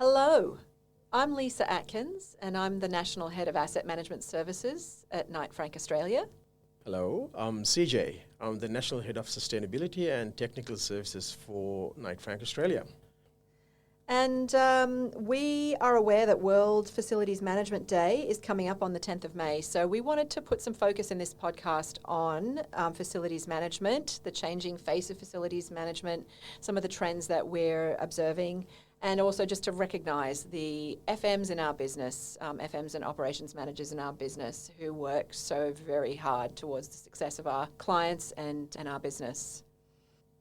Hello, I'm Lisa Atkins and I'm the National Head of Asset Management Services at Knight Frank Australia. Hello, I'm CJ. I'm the National Head of Sustainability and Technical Services for Knight Frank Australia. And we are aware that World Facilities Management Day is coming up on the 10th of May. So we wanted to put some focus in this podcast on facilities management, the changing face of facilities management, some of the trends that we're observing, and also just to recognise the FMs in our business, FMs and operations managers in our business who work so very hard towards the success of our clients and our business.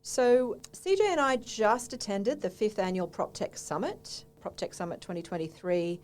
So CJ and I just attended the 5th annual Proptech Summit, Proptech Summit 2023.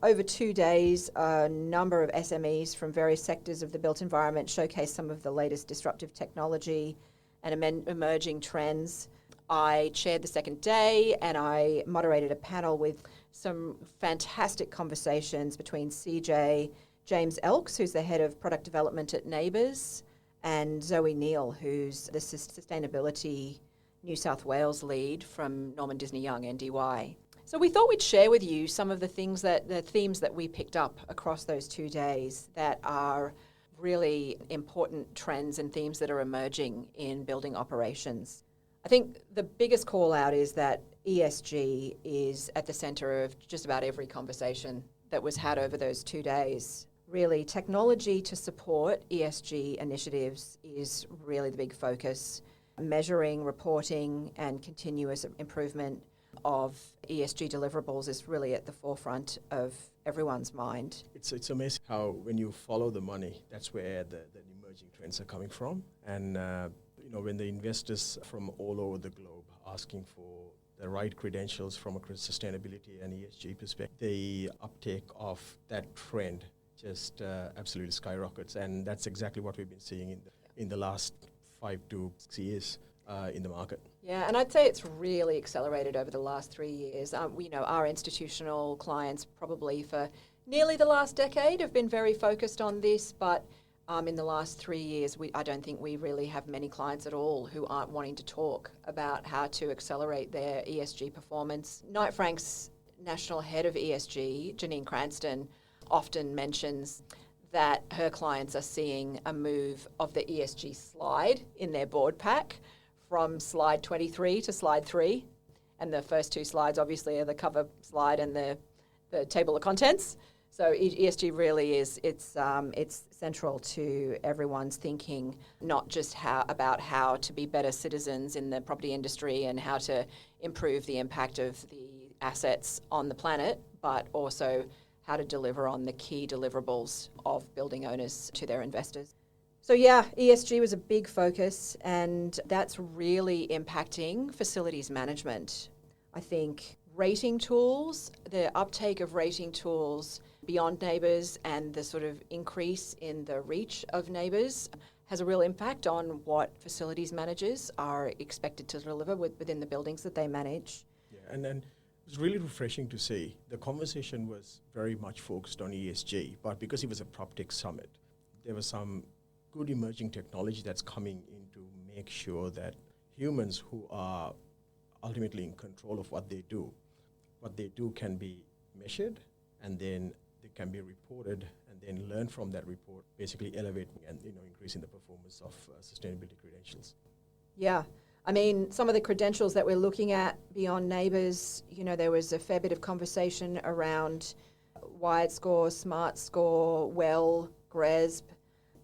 Over 2 days, a number of SMEs from various sectors of the built environment showcased some of the latest disruptive technology and emerging trends. I chaired the second day and I moderated a panel with some fantastic conversations between CJ, James Elks, who's the head of product development at Neighbours, and Zoe Neal, who's the Sustainability New South Wales lead from Norman Disney Young, NDY. So we thought we'd share with you some of the themes that we picked up across those 2 days that are really important trends and themes that are emerging in building operations. I think the biggest call out is that ESG is at the centre of just about every conversation that was had over those 2 days. Really, technology to support ESG initiatives is really the big focus. Measuring, reporting, and continuous improvement of ESG deliverables is really at the forefront of everyone's mind. It's amazing how when you follow the money, that's where the emerging trends are coming from. And when the investors from all over the globe asking for the right credentials from a sustainability and ESG perspective, the uptake of that trend just absolutely skyrockets, and that's exactly what we've been seeing in the last 5 to 6 years in the market. Yeah, and I'd say it's really accelerated over the last 3 years. Our institutional clients probably for nearly the last decade have been very focused on this, but in the last 3 years, I don't think we really have many clients at all who aren't wanting to talk about how to accelerate their ESG performance. Knight Frank's National Head of ESG, Janine Cranston, often mentions that her clients are seeing a move of the ESG slide in their board pack from slide 23 to slide 3. And the first 2 slides obviously are the cover slide and the table of contents. So ESG really is, it's central to everyone's thinking, not just about how to be better citizens in the property industry and how to improve the impact of the assets on the planet, but also how to deliver on the key deliverables of building owners to their investors. So yeah, ESG was a big focus, and that's really impacting facilities management. I think rating tools, the uptake of rating tools beyond Neighbours and the sort of increase in the reach of Neighbours has a real impact on what facilities managers are expected to deliver within the buildings that they manage. Yeah, and then it was really refreshing to see. The conversation was very much focused on ESG, but because it was a Proptech Summit, there was some good emerging technology that's coming in to make sure that humans who are ultimately in control of what they do can be measured, and then they can be reported, and then learn from that report, basically elevating and increasing the performance of sustainability credentials. Yeah. I mean, some of the credentials that we're looking at beyond Neighbours, there was a fair bit of conversation around Wired Score, Smart Score, WELL, GRESB,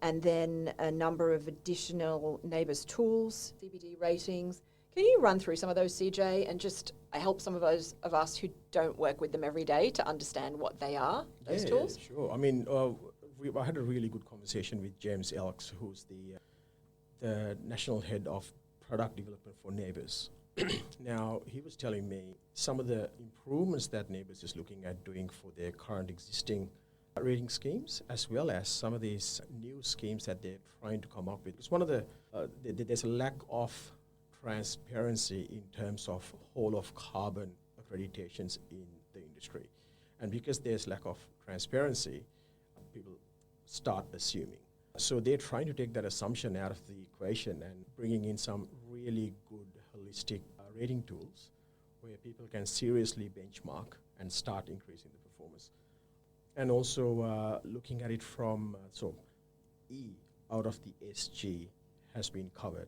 and then a number of additional Neighbours tools, CBD ratings. Can you run through some of those, CJ, and just help some of us who don't work with them every day to understand what they are, those tools? Yeah, sure. I mean, I had a really good conversation with James Elks, who's the National Head of Product Development for Neighbours. Now, he was telling me some of the improvements that Neighbours is looking at doing for their current existing rating schemes, as well as some of these new schemes that they're trying to come up with. Because one of there's a lack of transparency in terms of whole of carbon accreditations in the industry. And because there's lack of transparency, people start assuming. So they're trying to take that assumption out of the equation and bringing in some really good holistic rating tools where people can seriously benchmark and start increasing the performance. And also looking at it from, so E out of the SG has been covered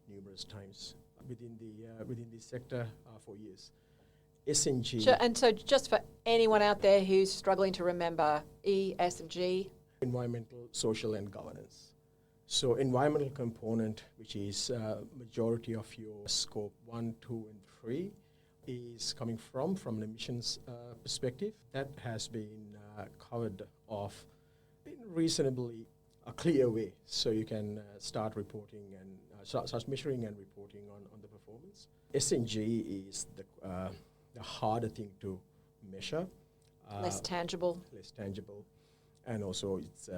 numerous times within the sector for years. S&G. Sure, and so just for anyone out there who's struggling to remember E, S and G. Environmental, social and governance. So environmental component, which is majority of your scope 1, 2 and 3, is coming from an emissions perspective. That has been covered off in reasonably a clear way, so you can start reporting and start measuring and reporting on the performance. S&G is the harder thing to measure. Less tangible. Less tangible. And also it's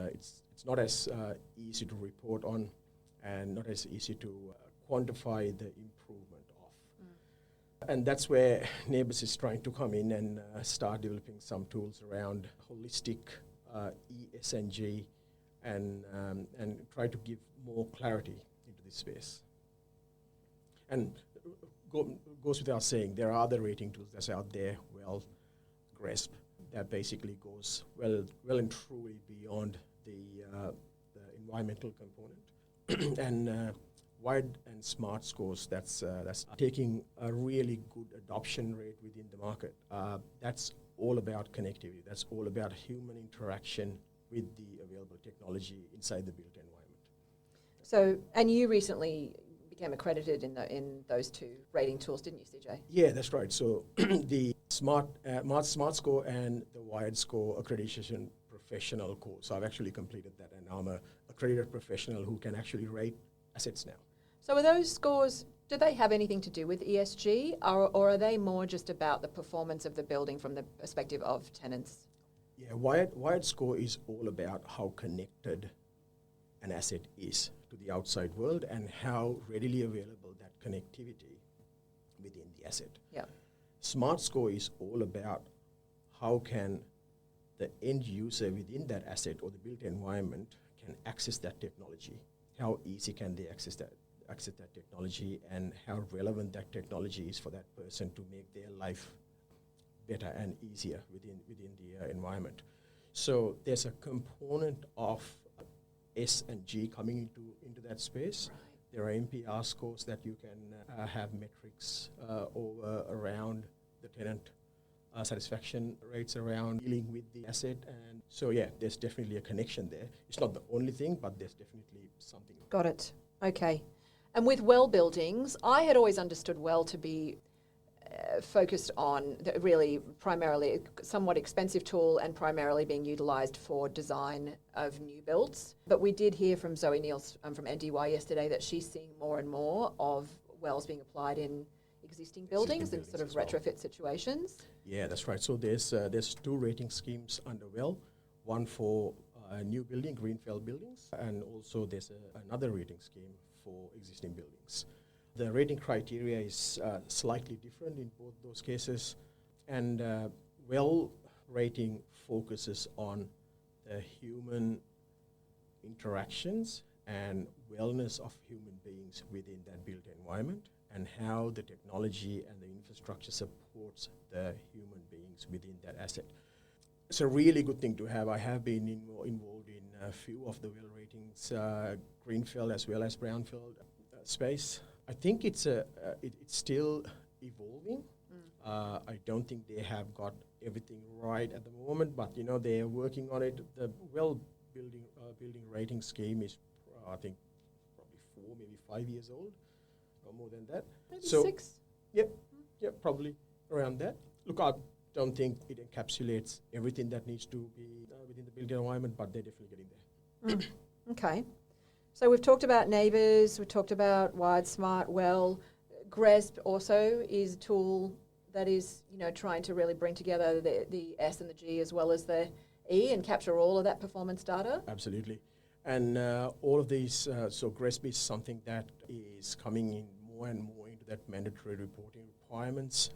not as easy to report on and not as easy to quantify the improvement of. And that's where Neighbours is trying to come in and start developing some tools around holistic ESG and try to give more clarity into this space. And goes without saying, there are other rating tools that's out there, GRESB, that basically goes well and truly beyond the environmental component. And wide and smart scores, that's taking a really good adoption rate within the market. That's all about connectivity. That's all about human interaction with the available technology inside the built environment. So, and you recently became accredited in those two rating tools, didn't you, CJ? Yeah, that's right. So the Smart Score and the Wired Score accreditation professional course, I've actually completed that, and I'm a accredited professional who can actually rate assets now. So are those scores, do they have anything to do with ESG, or are they more just about the performance of the building from the perspective of tenants? Yeah, Wired Score is all about how connected an asset is to the outside world and how readily available that connectivity within the asset. Yeah. Smart Score is all about how can the end user within that asset or the built environment can access that technology. How easy can they access that technology, and how relevant that technology is for that person to make their life better and easier within the environment. So there's a component of S and G coming into that space. Right. There are MPR scores that you can have metrics around the tenant satisfaction rates around dealing with the asset. And so, yeah, there's definitely a connection there. It's not the only thing, but there's definitely something. Got it. Okay. And with well buildings, I had always understood well to be focused on really primarily a somewhat expensive tool and primarily being utilised for design of new builds. But we did hear from Zoe Niels from NDY yesterday that she's seeing more and more of wells being applied in existing buildings and sort of retrofit situations. Yeah, that's right. So there's two rating schemes under well, one for new building, greenfield buildings, and also there's another rating scheme for existing buildings. The rating criteria is slightly different in both those cases, and well rating focuses on the human interactions and wellness of human beings within that built environment and how the technology and the infrastructure supports the human beings within that asset. It's a really good thing to have. I have been involved in a few of the well ratings, greenfield as well as brownfield space. I think it's still evolving. I don't think they have got everything right at the moment, but they are working on it. The building rating scheme is, I think, probably 4, maybe 5 years old, or more than that. Maybe 6. Yep, probably around that. Look, I don't think it encapsulates everything that needs to be within the built environment, but they're definitely getting there. Okay. So we've talked about Neighbours, we've talked about Wired, Smart, Well. GRESB also is a tool that is, trying to really bring together the S and the G as well as the E and capture all of that performance data. Absolutely. And all of these, so GRESB is something that is coming in more and more into that mandatory reporting requirements.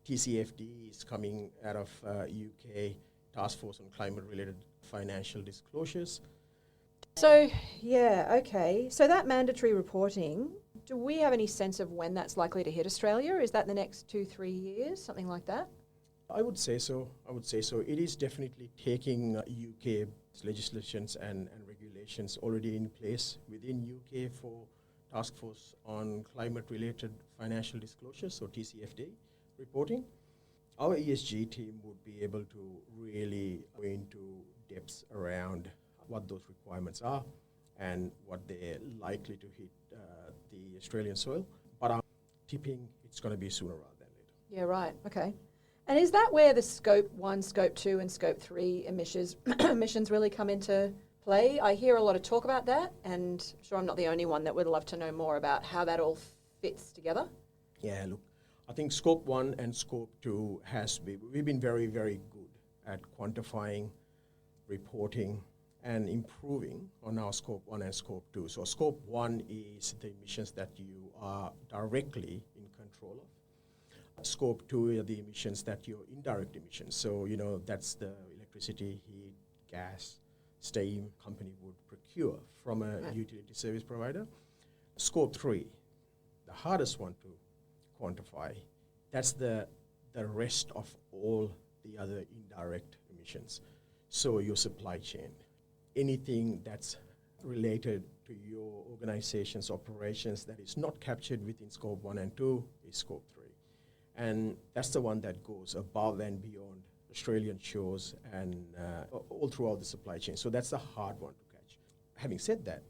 TCFD is coming out of UK Task Force on Climate-Related Financial Disclosures. So, yeah, okay. So that mandatory reporting, do we have any sense of when that's likely to hit Australia? Is that in the next 2-3 years, something like that? I would say so. It is definitely taking UK legislations and regulations already in place within UK for Task Force on Climate-Related Financial Disclosures, so TCFD reporting. Our ESG team would be able to really go into depths around what those requirements are and what they're likely to hit the Australian soil. But I'm tipping it's going to be sooner rather than later. Yeah, right. Okay. And is that where the Scope 1, Scope 2 and Scope 3 emissions really come into play? I hear a lot of talk about that, and I'm sure I'm not the only one that would love to know more about how that all fits together. Yeah, look, I think Scope 1 and Scope 2 we've been very, very good at quantifying, reporting, and improving on our Scope 1 and Scope 2. So Scope 1 is the emissions that you are directly in control of. Scope 2 are the emissions that you're indirect emissions. So, that's the electricity, heat, gas, steam company would procure from a utility service provider. Scope 3, the hardest one to quantify, that's the rest of all the other indirect emissions. So your supply chain, anything that's related to your organization's operations that is not captured within Scope 1 and 2 is Scope 3. And that's the one that goes above and beyond Australian shores and all throughout the supply chain. So that's the hard one to catch. Having said that,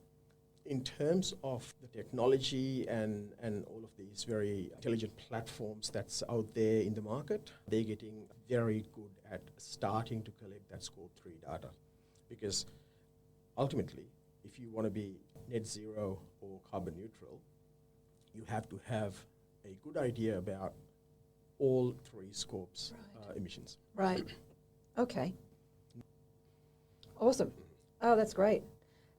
in terms of the technology and all of these very intelligent platforms that's out there in the market, they're getting very good at starting to collect that Scope 3 data. Because ultimately, if you want to be net zero or carbon neutral, you have to have a good idea about all three scopes emissions. Right. Okay. Awesome. Oh, that's great.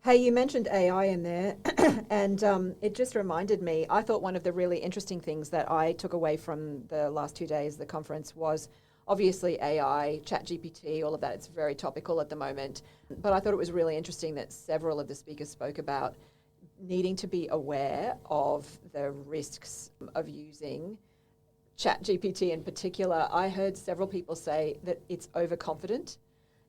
Hey, you mentioned AI in there, and it just reminded me, I thought one of the really interesting things that I took away from the last 2 days of the conference was obviously AI, ChatGPT, all of that. It's very topical at the moment. But I thought it was really interesting that several of the speakers spoke about needing to be aware of the risks of using ChatGPT in particular. I heard several people say that it's overconfident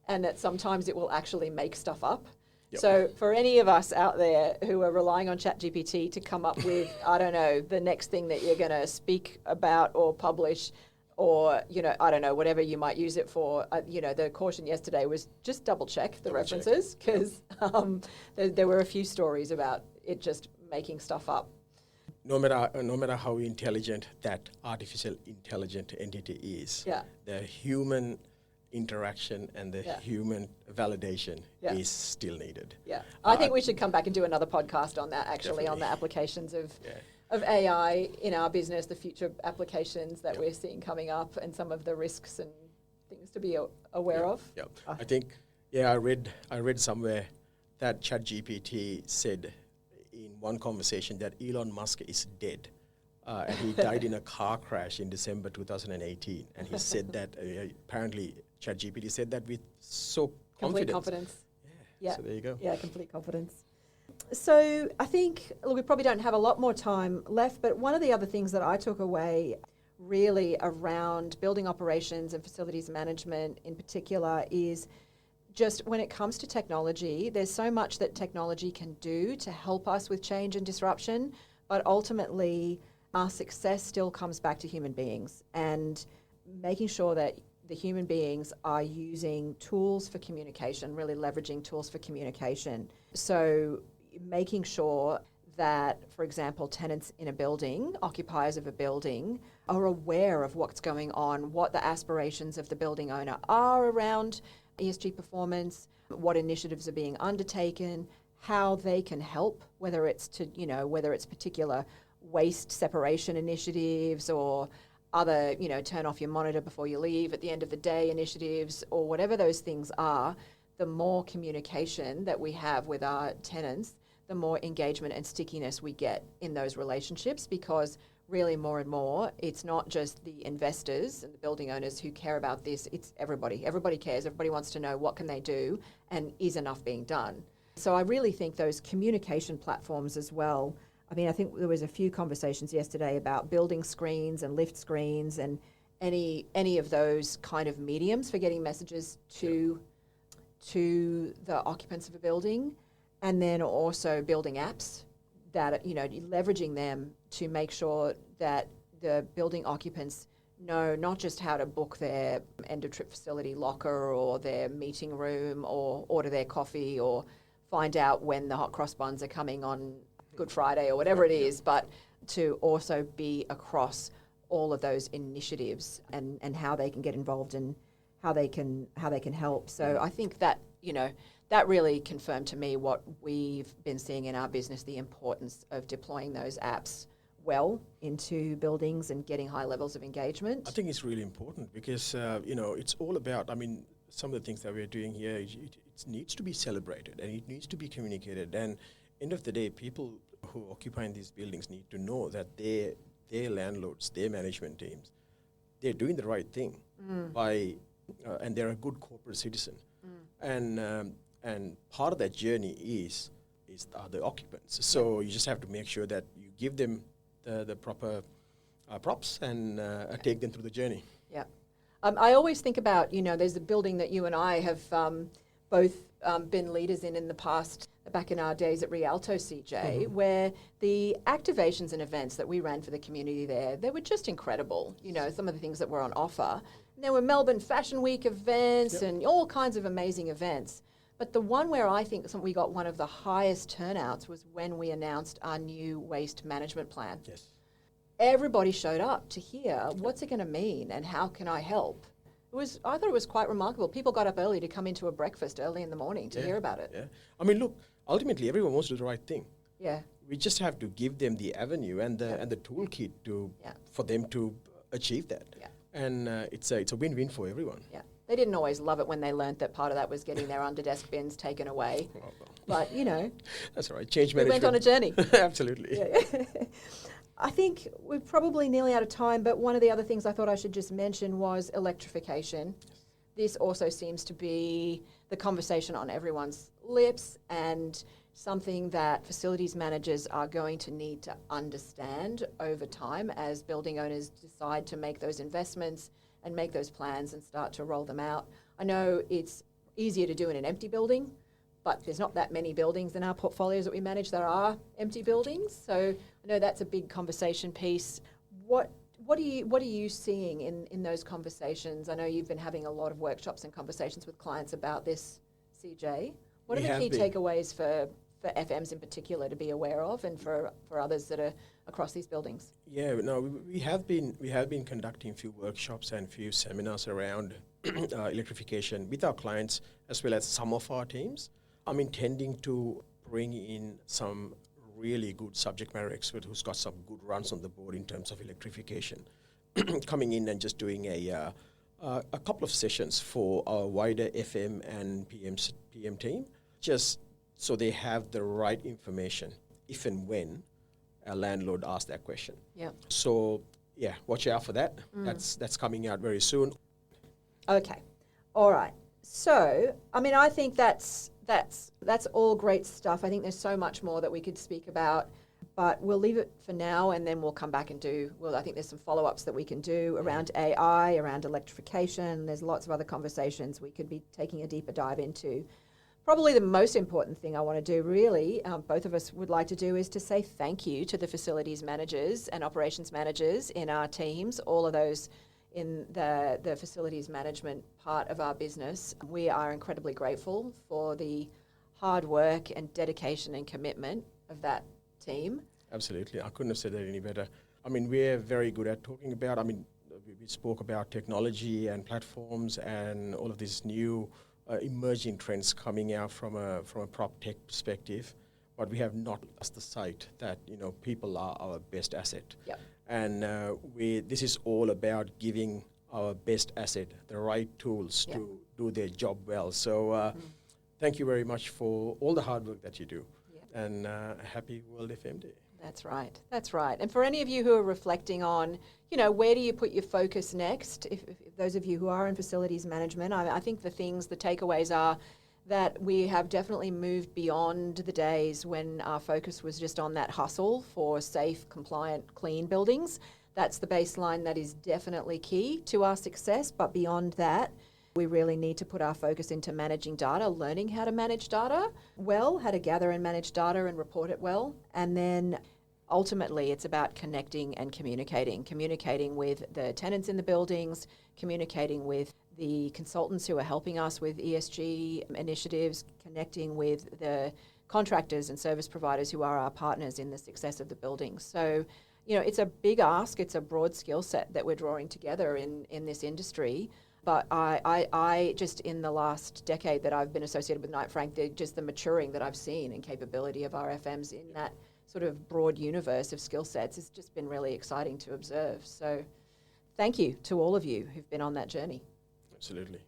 and that sometimes it will actually make stuff up. Yep. So for any of us out there who are relying on ChatGPT to come up with, I don't know, the next thing that you're going to speak about or publish, or, I don't know, whatever you might use it for, the caution yesterday was just double check the references, because there were a few stories about it just making stuff up. No matter how intelligent that artificial intelligent entity is, the human interaction and the human validation is still needed. Yeah, I think we should come back and do another podcast on that, actually, definitely. On the applications of AI in our business, the future applications that we're seeing coming up, and some of the risks and things to be aware of. Yeah, I think, I read somewhere that ChatGPT said in one conversation that Elon Musk is dead. And he died in a car crash in December 2018. And he said that, apparently ChatGPT said that with complete confidence. Yeah, so there you go. Yeah, complete confidence. So I think, we probably don't have a lot more time left, but one of the other things that I took away really around building operations and facilities management in particular is just when it comes to technology, there's so much that technology can do to help us with change and disruption, but ultimately our success still comes back to human beings and making sure that the human beings are using tools for communication, really leveraging tools for communication. So making sure that, for example, tenants in a building, occupiers of a building, are aware of what's going on, what the aspirations of the building owner are around ESG performance, what initiatives are being undertaken, how they can help, whether it's particular waste separation initiatives or other, turn off your monitor before you leave at the end of the day initiatives, or whatever those things are. The more communication that we have with our tenants, the more engagement and stickiness we get in those relationships, because really more and more, it's not just the investors and the building owners who care about this, it's everybody. Everybody cares, everybody wants to know what can they do and is enough being done. So I really think those communication platforms as well, I think there was a few conversations yesterday about building screens and lift screens and any of those kind of mediums for getting messages to the occupants of a building, and then also building apps that, leveraging them to make sure that the building occupants know not just how to book their end-of-trip facility locker or their meeting room or order their coffee or find out when the hot cross buns are coming on Good Friday or whatever it is, but to also be across all of those initiatives and how they can get involved and how they can help. So I think that, that really confirmed to me what we've been seeing in our business, the importance of deploying those apps well into buildings and getting high levels of engagement. I think it's really important because, it's all about, some of the things that we're doing here, it needs to be celebrated and it needs to be communicated. And end of the day, people who occupy these buildings need to know that their landlords, their management teams, they're doing the right thing and they're a good corporate citizen. And part of that journey is the occupants. So you just have to make sure that you give them the proper props and take them through the journey. Yeah. I always think about, there's a building that you and I have both been leaders in the past, back in our days at Rialto CJ, where the activations and events that we ran for the community there, they were just incredible. Some of the things that were on offer. And there were Melbourne Fashion Week events and all kinds of amazing events. But the one where I think we got one of the highest turnouts was when we announced our new waste management plan. Yes. Everybody showed up to hear what's it going to mean and how can I help. I thought it was quite remarkable. People got up early to come into a breakfast early in the morning to hear about it. Yeah. Look, ultimately everyone wants to do the right thing. Yeah. We just have to give them the avenue and the toolkit for them to achieve that. Yeah. And it's a win-win for everyone. Yeah. They didn't always love it when they learnt that part of that was getting their under-desk bins taken away. But, That's all right. Change we management. went on a journey. Absolutely. Yeah. I think we're probably nearly out of time, but one of the other things I thought I should just mention was electrification. This also seems to be the conversation on everyone's lips and something that facilities managers are going to need to understand over time as building owners decide to make those investments and make those plans and start to roll them out. I know it's easier to do in an empty building, but there's not that many buildings in our portfolios that we manage that are empty buildings. So I know that's a big conversation piece. What are you seeing in those conversations? I know you've been having a lot of workshops and conversations with clients about this, CJ. What are the key takeaways for FMs in particular to be aware of, and for others that are across these buildings? Yeah, no, we have been conducting a few workshops and a few seminars around electrification with our clients as well as some of our teams. I'm intending to bring in some really good subject matter expert who's got some good runs on the board in terms of electrification, coming in and just doing a couple of sessions for our wider FM and PM team, just so they have the right information if and when a landlord asks that question. Yeah. So yeah, watch out for that. That's coming out very soon. Okay. All right. So, I think that's all great stuff. I think there's so much more that we could speak about, but we'll leave it for now and then we'll come back and I think there's some follow-ups that we can do around AI, around electrification. There's lots of other conversations we could be taking a deeper dive into. Probably the most important thing I want to do, really, both of us would like to do, is to say thank you to the facilities managers and operations managers in our teams, all of those in the facilities management part of our business. We are incredibly grateful for the hard work and dedication and commitment of that team. Absolutely. I couldn't have said that any better. We're very good at talking about, we spoke about technology and platforms and all of these new emerging trends coming out from a Proptech perspective, but we have not lost the sight that people are our best asset. Yep. And this is all about giving our best asset the right tools to do their job well. So thank you very much for all the hard work that you do, and happy World FM Day. That's right. That's right. And for any of you who are reflecting on, where do you put your focus next? If those of you who are in facilities management, I think the takeaways are that we have definitely moved beyond the days when our focus was just on that hustle for safe, compliant, clean buildings. That's the baseline that is definitely key to our success. But beyond that, we really need to put our focus into managing data, learning how to manage data well, how to gather and manage data and report it well. And then ultimately, it's about connecting and communicating with the tenants in the buildings, communicating with the consultants who are helping us with ESG initiatives, connecting with the contractors and service providers who are our partners in the success of the building. So, it's a big ask. It's a broad skill set that we're drawing together in this industry. But I just in the last decade that I've been associated with Knight Frank, the maturing that I've seen and capability of our FMs in that sort of broad universe of skill sets has just been really exciting to observe. So thank you to all of you who've been on that journey. Absolutely.